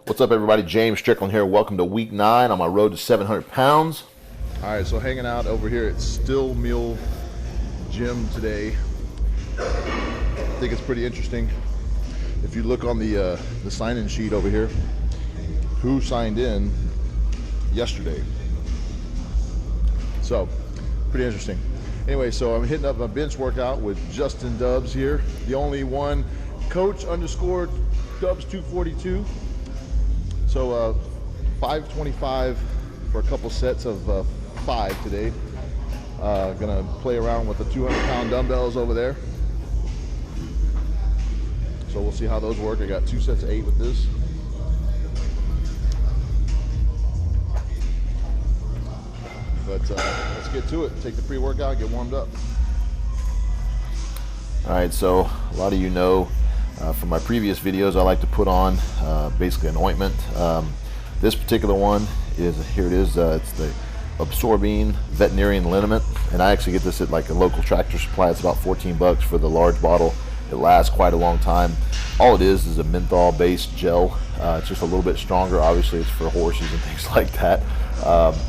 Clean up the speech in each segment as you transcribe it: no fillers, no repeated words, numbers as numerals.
What's up, everybody? James Strickland here. Welcome to week 9 on my road to 700 pounds. All right, so hanging out over here at Still Mill Gym today. I think it's pretty interesting. If you look on the sign-in sheet over here, who signed in yesterday? So, pretty interesting. Anyway, so I'm hitting up my bench workout with Justin Dubs here, the only one, Coach_Dubs242. So 525 for a couple sets of 5 today. Gonna play around with the 200-pound dumbbells over there. So we'll see how those work. I got 2 sets of 8 with this. But let's get to it. Take the pre-workout, get warmed up. All right, so a lot of you know from my previous videos, I like to put on basically an ointment. This particular one is, here it is, it's the Absorbine Veterinarian Liniment, and I actually get this at like a local Tractor Supply. It's about 14 bucks for the large bottle. It lasts quite a long time. All it is a menthol based gel. It's just a little bit stronger. Obviously it's for horses and things like that,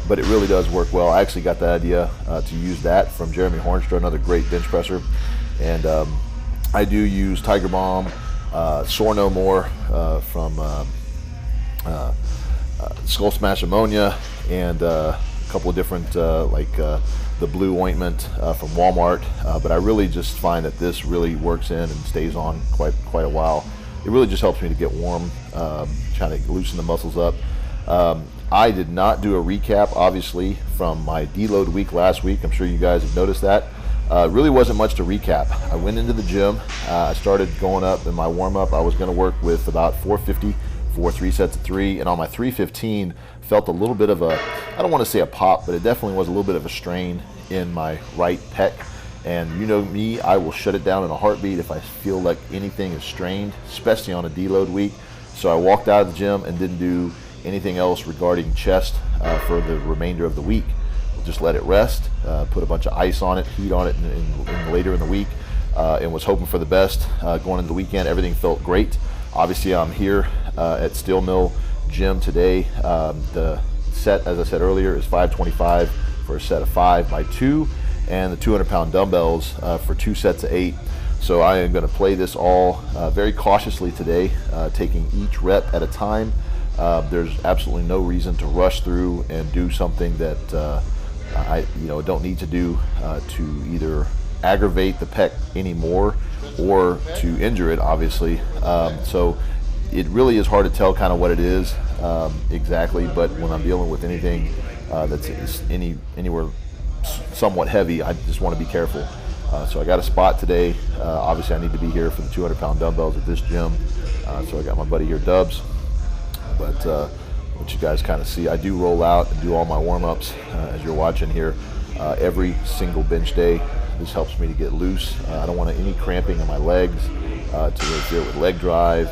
but it really does work well. I actually got the idea to use that from Jeremy Hornstra, another great bench presser. And I do use Tiger Balm, Soar No More from Skull Smash Ammonia, and a couple of different the blue ointment from Walmart. But I really just find that this really works in and stays on quite a while. It really just helps me to get warm, trying to loosen the muscles up. I did not do a recap, obviously, from my deload week last week. I'm sure you guys have noticed that. Really wasn't much to recap. I went into the gym. I started going up in my warm-up. I was going to work with about 450 for 3 sets of 3, and on my 315 felt a little bit of a, I don't want to say a pop, but it definitely was a little bit of a strain in my right pec. And you know me, I will shut it down in a heartbeat if I feel like anything is strained, especially on a deload week. So I walked out of the gym and didn't do anything else regarding chest for the remainder of the week. Just let it rest, put a bunch of ice on it, heat on it in later in the week, and was hoping for the best. Going into the weekend, everything felt great. Obviously, I'm here at Still Mill Gym today. The set, as I said earlier, is 525 for a set of 5 by 2, and the 200-pound dumbbells for 2 sets of 8. So I am going to play this all very cautiously today, taking each rep at a time. There's absolutely no reason to rush through and do something that I don't need to do to either aggravate the pec anymore or to injure it, obviously. So it really is hard to tell kind of what it is exactly, but when I'm dealing with anything that's anywhere somewhat heavy, I just want to be careful. So I got a spot today. Obviously I need to be here for the 200-pound dumbbells at this gym. So I got my buddy here, Dubs. But what you guys kind of see, I do roll out and do all my warm-ups as you're watching here every single bench day. This helps me to get loose. I don't want any cramping in my legs to interfere with leg drive,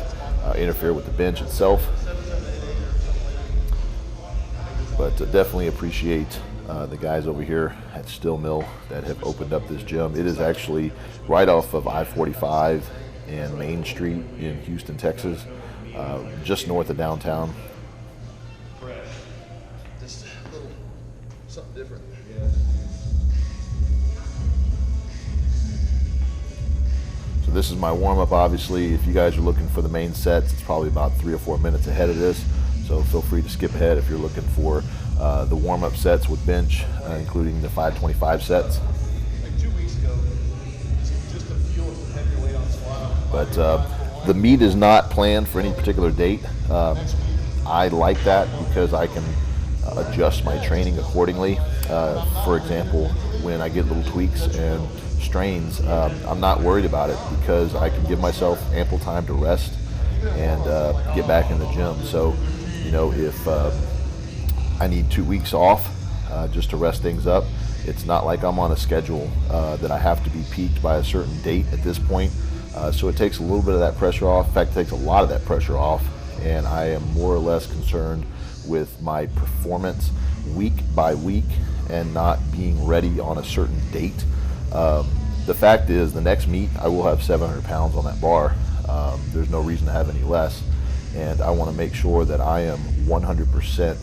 interfere with the bench itself. But definitely appreciate the guys over here at Still Mill that have opened up this gym. It is actually right off of I-45 and Main Street in Houston, Texas, just north of downtown. Just a little something different. So this is my warm-up. Obviously, if you guys are looking for the main sets, it's probably about 3 or 4 minutes ahead of this. So feel free to skip ahead if you're looking for the warm-up sets with bench, including the 525 sets. Like 2 weeks ago, just to fuel some heavy weight on squat. But the meet is not planned for any particular date. I like that because I can adjust my training accordingly. For example, when I get little tweaks and strains, I'm not worried about it because I can give myself ample time to rest and get back in the gym. So, if I need 2 weeks off just to rest things up, it's not like I'm on a schedule that I have to be peaked by a certain date at this point. So it takes a little bit of that pressure off. In fact, it takes a lot of that pressure off, and I am more or less concerned with my performance week by week and not being ready on a certain date. The fact is, the next meet, I will have 700 pounds on that bar. There's no reason to have any less. and I want to make sure that I am 100%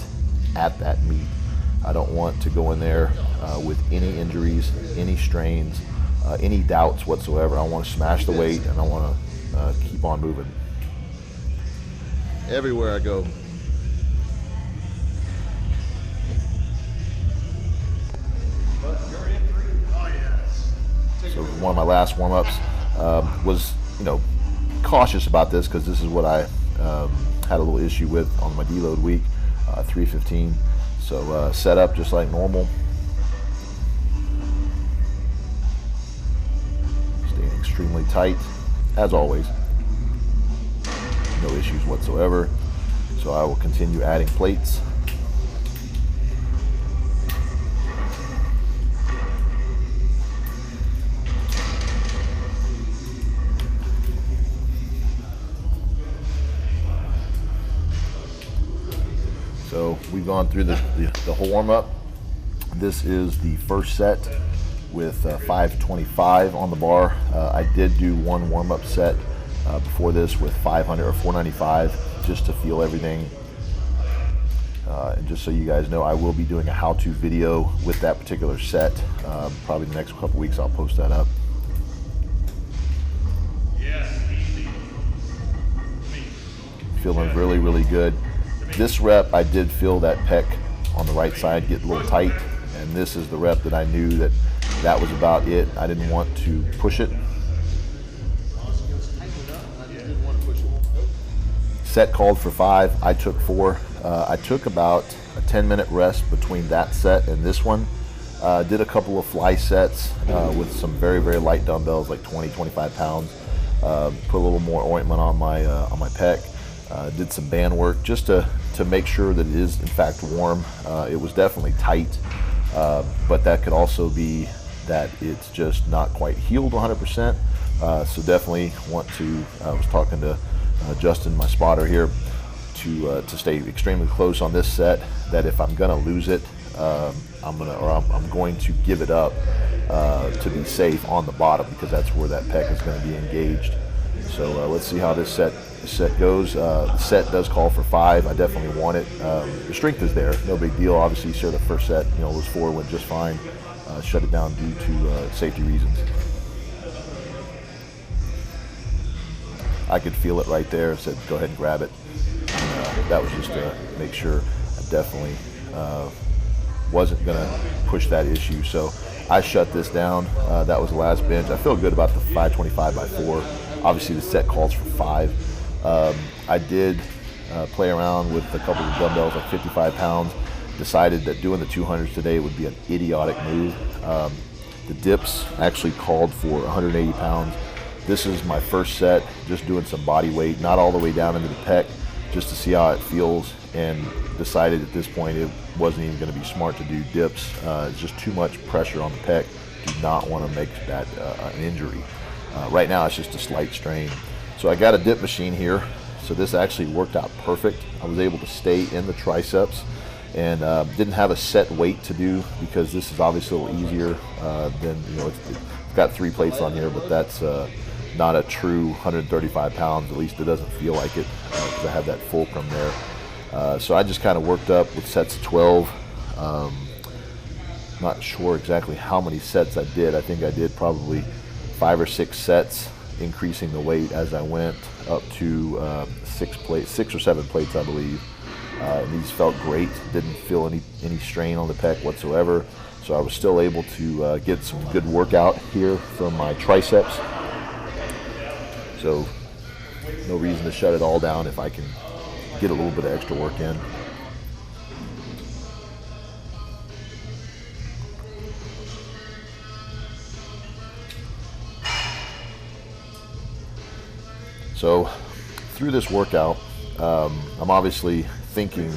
at that meet. I don't want to go in there with any injuries, any strains, any doubts whatsoever. I want to smash the weight, and I want to keep on moving. Everywhere I go. So one of my last warm-ups was, cautious about this because this is what I had a little issue with on my deload week, 315. So set up just like normal. Staying extremely tight, as always. No issues whatsoever. So I will continue adding plates. So we've gone through the whole warm-up. This is the first set with 525 on the bar. I did do one warm-up set before this with 500 or 495 just to feel everything. And just so you guys know, I will be doing a how-to video with that particular set. Probably the next couple weeks I'll post that up. Feeling really, really good. This rep, I did feel that pec on the right side get a little tight, and this is the rep that I knew that was about it. I didn't want to push it. Set called for 5. I took 4. I took about a 10-minute rest between that set and this one. Did a couple of fly sets with some very, very light dumbbells, like 20, 25 pounds. Put a little more ointment on my pec. Did some band work just to make sure that it is in fact warm. It was definitely tight, but that could also be that it's just not quite healed 100%. So definitely want to, I was talking to Justin, my spotter here, to stay extremely close on this set, that if I'm gonna lose it, I'm going to give it up to be safe on the bottom, because that's where that pec is going to be engaged. So let's see how this set goes. The set does call for 5. I definitely want it. The strength is there, no big deal. Obviously, sure, the first set, was 4, went just fine. Shut it down due to safety reasons. I could feel it right there. Said, go ahead and grab it. And, that was just to make sure. I definitely wasn't going to push that issue. So I shut this down. That was the last bench. I feel good about the 525 by 4. Obviously, the set calls for 5. I did play around with a couple of dumbbells, like 55 pounds. Decided that doing the 200s today would be an idiotic move. The dips actually called for 180 pounds. This is my first set, just doing some body weight, not all the way down into the pec, just to see how it feels, and decided at this point it wasn't even going to be smart to do dips. It's just too much pressure on the pec. Do not want to make that an injury. Right now it's just a slight strain. So I got a dip machine here, so this actually worked out perfect. I was able to stay in the triceps, and didn't have a set weight to do, because this is obviously a little easier than, it's got 3 plates on here, but that's not a true 135 pounds. At least it doesn't feel like it, because I have that fulcrum there. So I just kind of worked up with sets of 12. Not sure exactly how many sets I did. I think I did probably 5 or 6 sets, increasing the weight as I went up to 6 or 7 plates, I believe. These felt great. Didn't feel any strain on the pec whatsoever. So I was still able to get some good workout here from my triceps. So no reason to shut it all down if I can get a little bit of extra work in. So through this workout, I'm obviously thinking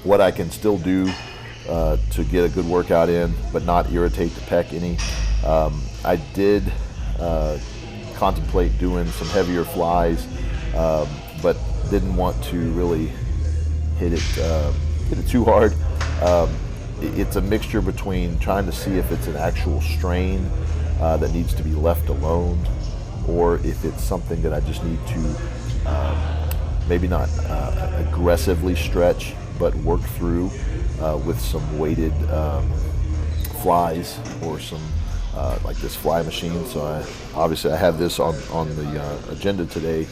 what I can still do to get a good workout in, but not irritate the pec any. I did contemplate doing some heavier flies, but didn't want to really hit it too hard. It's a mixture between trying to see if it's an actual strain that needs to be left alone, or if it's something that I just need to maybe not aggressively stretch, but work through with some weighted flies or some like this fly machine. So obviously I have this on the agenda today.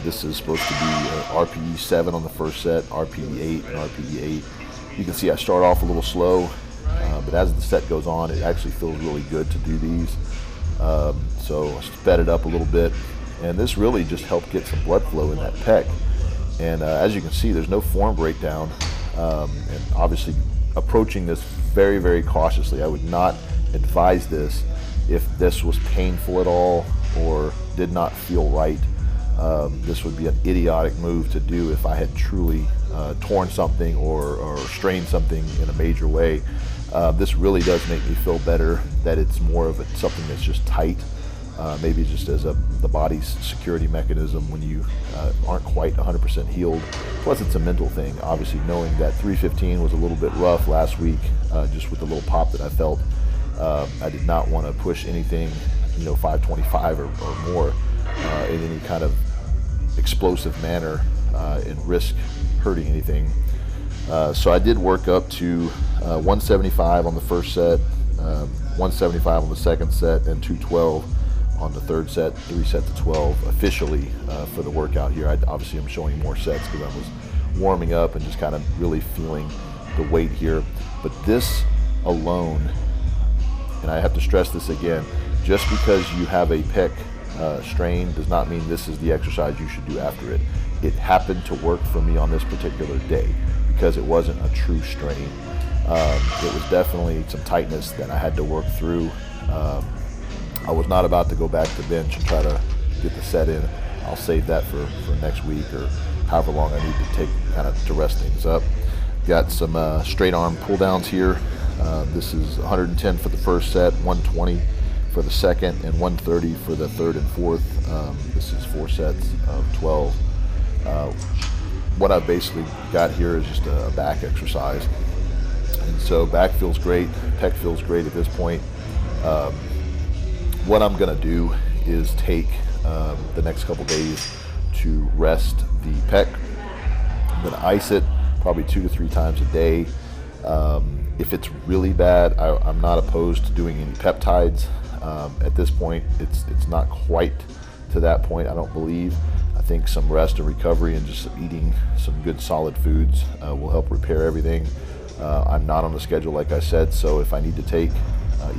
This is supposed to be RPE 7 on the first set, RPE 8 and RPE 8. You can see I start off a little slow, but as the set goes on, it actually feels really good to do these. So I sped it up a little bit, and this really just helped get some blood flow in that pec. And as you can see, there's no form breakdown, and obviously approaching this very, very cautiously. I would not advise this if this was painful at all or did not feel right. This would be an idiotic move to do if I had truly torn something or strained something in a major way. This really does make me feel better that it's more of something that's just tight, maybe just as the body's security mechanism when you aren't quite 100% healed. Plus it's a mental thing, obviously, knowing that 315 was a little bit rough last week, just with the little pop that I felt. I did not want to push anything, 525 or more in any kind of explosive manner and risk hurting anything. So I did work up to 175 on the first set, 175 on the second set, and 212 on the third set, 3 sets of 12 officially for the workout here. Obviously I'm showing more sets because I was warming up and just kind of really feeling the weight here. But this alone, and I have to stress this again, just because you have a pec strain does not mean this is the exercise you should do after it. It happened to work for me on this particular day because it wasn't a true strain. It was definitely some tightness that I had to work through. I was not about to go back to bench and try to get the set in. I'll save that for next week or however long I need to take kind of to rest things up. Got some straight arm pull downs here. This is 110 for the first set, 120 for the second, and 130 for the third and fourth. This is 4 sets of 12. What I've basically got here is just a back exercise. And so back feels great, pec feels great at this point. What I'm gonna do is take the next couple days to rest the pec. I'm gonna ice it probably 2 to 3 times a day. If it's really bad, I'm not opposed to doing any peptides. At this point, it's not quite to that point, I don't believe. I think some rest and recovery and just eating some good solid foods will help repair everything. I'm not on the schedule, like I said, so if I need to take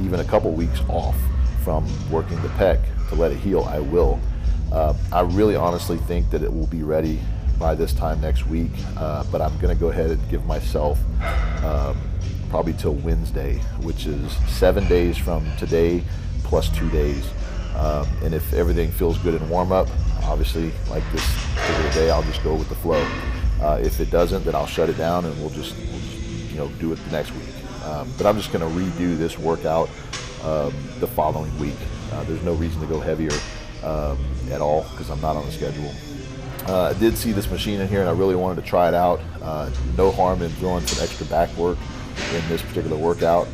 even a couple weeks off from working the pec to let it heal, I will. I really honestly think that it will be ready by this time next week, but I'm gonna go ahead and give myself probably till Wednesday, which is 7 days from today plus 2 days. And if everything feels good in warm up, obviously like this particular day, I'll just go with the flow. If it doesn't, then I'll shut it down and we'll just do it the next week. But I'm just gonna redo this workout the following week. There's no reason to go heavier at all because I'm not on the schedule. I did see this machine in here and I really wanted to try it out. No harm in doing some extra back work in this particular workout.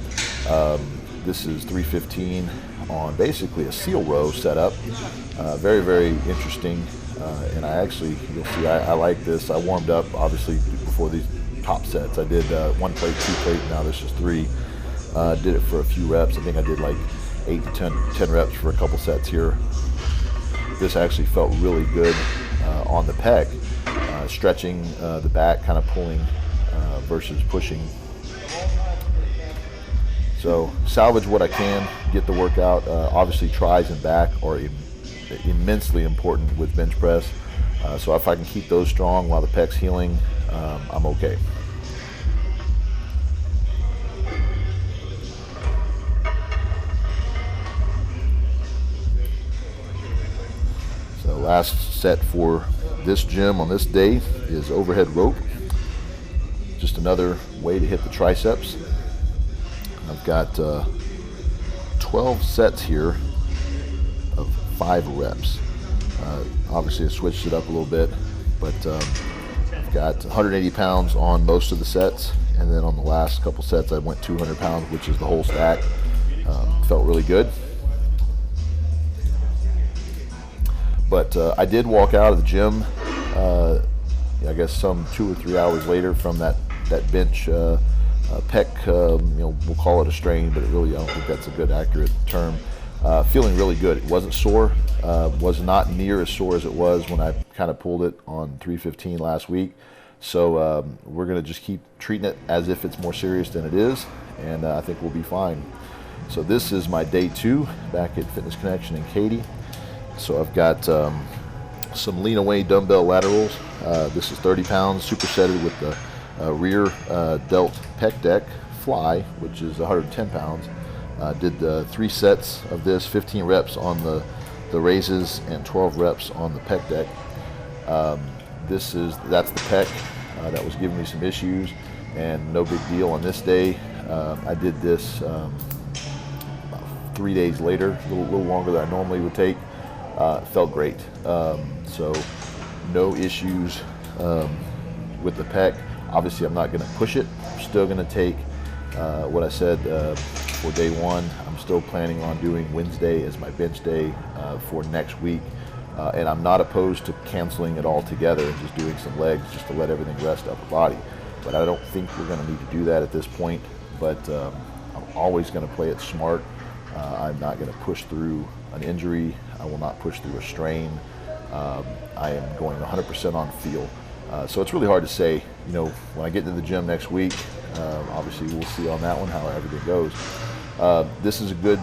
This is 315 on basically a seal row setup. Very, very interesting. And I actually, you'll see, I like this. I warmed up obviously before these top sets. I did 1 plate, 2 plate, now this is 3. Did it for a few reps. I think I did like 8 to 10 reps for a couple sets here. This actually felt really good on the pec, stretching the back, kind of pulling versus pushing. So salvage what I can, get the workout. Obviously tries and back are immensely important with bench press. So if I can keep those strong while the pec's healing, I'm okay. So last set for this gym on this day is overhead rope. Just another way to hit the triceps. I've got 12 sets here of 5 reps. Obviously I switched it up a little bit, but I've got 180 pounds on most of the sets, and then on the last couple sets I went 200 pounds, which is the whole stack. Felt really good. But I did walk out of the gym I guess some 2 or 3 hours later from that bench pec, we'll call it a strain, but I don't think that's a good accurate term. Feeling really good. It wasn't sore, was not near as sore as it was when I kind of pulled it on 315 last week. So we're going to just keep treating it as if it's more serious than it is, and I think we'll be fine. So this is my day 2 back at Fitness Connection in Katy. So I've got some lean away dumbbell laterals. This is 30 pounds, supersetted with the rear delt pec deck fly, which is 110 pounds. Did 3 sets of this, 15 reps on the raises and 12 reps on the pec deck. That's the pec that was giving me some issues, and no big deal on this day. I did this about 3 days later, a little longer than I normally would take. Felt great. So no issues with the pec. Obviously, I'm not going to push it. I'm still going to take what I said for day 1. I'm still planning on doing Wednesday as my bench day for next week. And I'm not opposed to canceling it all together and just doing some legs just to let everything rest upper body. But I don't think we're going to need to do that at this point. But I'm always going to play it smart. I'm not going to push through an injury. I will not push through a strain. I am going 100% on feel. So it's really hard to say, when I get to the gym next week, obviously we'll see on that one how everything goes. This is a good,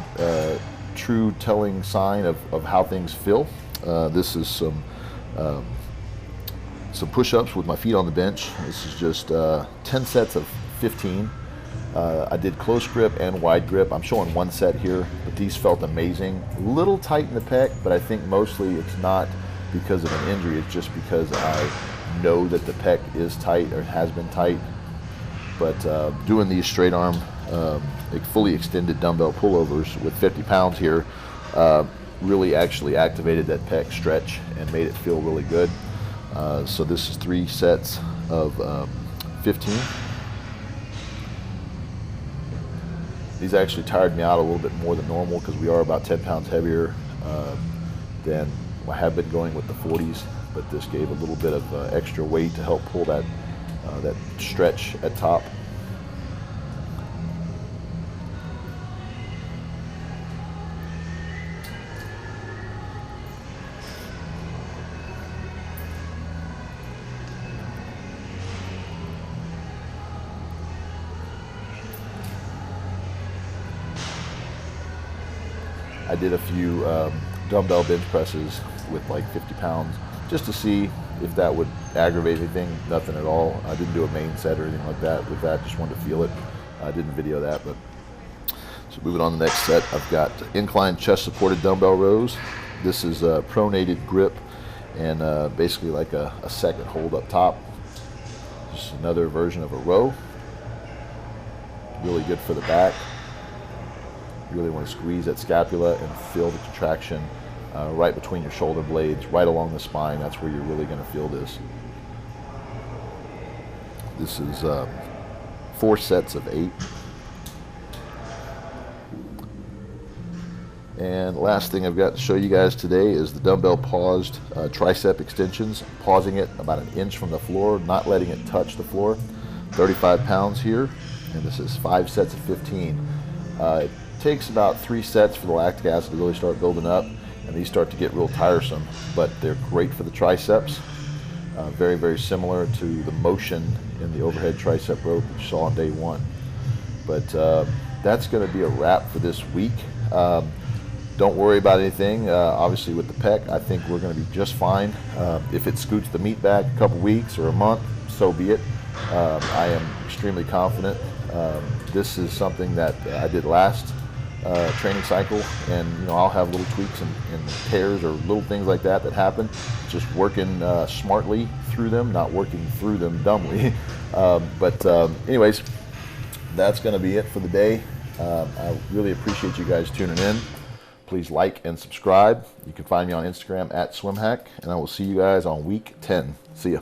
true telling sign of how things feel. This is some push-ups with my feet on the bench. This is just 10 sets of 15. I did close grip and wide grip. I'm showing 1 set here, but these felt amazing. A little tight in the pec, but I think mostly it's not because of an injury. It's just because I know that the pec is tight or has been tight. But doing these straight arm, fully extended dumbbell pullovers with 50 pounds here really actually activated that pec stretch and made it feel really good. So this is 3 sets of 15. These actually tired me out a little bit more than normal because we are about 10 pounds heavier than I have been going with the 40s, but this gave a little bit of extra weight to help pull that stretch at top. I did a few dumbbell bench presses with like 50 pounds just to see if that would aggravate anything. Nothing at all. I didn't do a main set or anything like that with that. Just wanted to feel it. I didn't video that, but so moving on to the next set, I've got incline chest supported dumbbell rows. This is a pronated grip and basically like a second hold up top. Just another version of a row. Really good for the back. You really want to squeeze that scapula and feel the contraction right between your shoulder blades, right along the spine. That's where you're really going to feel this. This is 4 sets of 8. And last thing I've got to show you guys today is the dumbbell paused tricep extensions. Pausing it about 1 inch from the floor, not letting it touch the floor. 35 pounds here, and this is 5 sets of 15. It takes about 3 sets for the lactic acid to really start building up, and these start to get real tiresome, but they're great for the triceps. Very, very similar to the motion in the overhead tricep rope that you saw on day 1. But that's going to be a wrap for this week. Don't worry about anything. Obviously with the pec, I think we're going to be just fine. If it scoots the meat back a couple weeks or a month, so be it. I am extremely confident. This is something that I did last training cycle, and I'll have little tweaks and tears or little things like that happen. Just working smartly through them, not working through them dumbly. Anyways, that's going to be it for the day. I really appreciate you guys tuning in. Please like and subscribe. You can find me on Instagram @SwimHack, and I will see you guys on week 10. See ya.